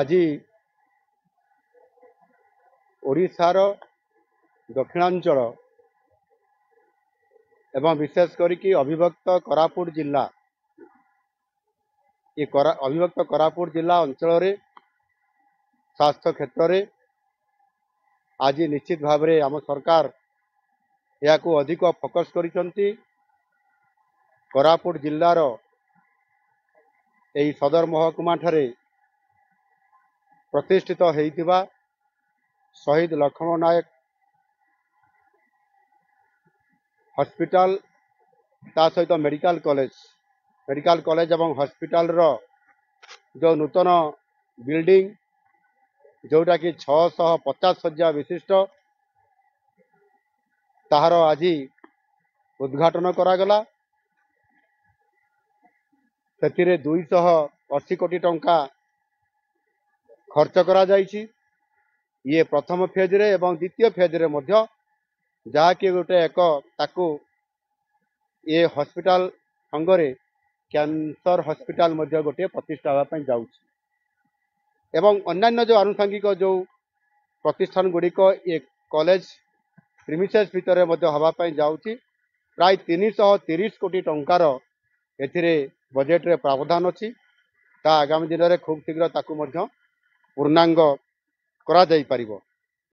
आज ओडिशार दक्षिणांचल एवं विशेष करिकी अविभक्त कोरापुट जिला ये अविभक्त कोरापुट जिला अंचल रे स्वास्थ्य क्षेत्र रे आज निश्चित भाव में आम सरकार या अधिक फोकस करिसंती। कोरापुट जिलार यही सदर महकुमा ठारे प्रतिष्ठित होइथिबा शहीद लक्ष्मण नायक हॉस्पिटल ता सहित मेडिकल कॉलेज एवं हॉस्पिटल रो जो नूतन बिल्डिंग जोटा कि 650 शଯ୍या विशिष्ट ताहार आज उद्घाटन करागला। से 280 कोटी टंका खर्च करा जाइछि। ये प्रथम फेज रे एवं द्वितीय फेज रे मध्य जहाँकि गोटे एक ताकू ये हॉस्पिटल संगरे कैंसर हॉस्पिटल मध्य गोटे प्रतिष्ठा होगा जाउछि एवं अन्यान्य जो आनुषंगिक जो प्रतिष्ठान गुड़िक ये कॉलेज प्रीमिसेस भितर मध्य होगा जाउछि। प्राय 330 कोटी टंकार एथिरे बजेट रे प्रावधान अछि। ता आगामी दिन में खूब शीघ्र ताकू मध्य पूर्णांग करा जाई परिबो।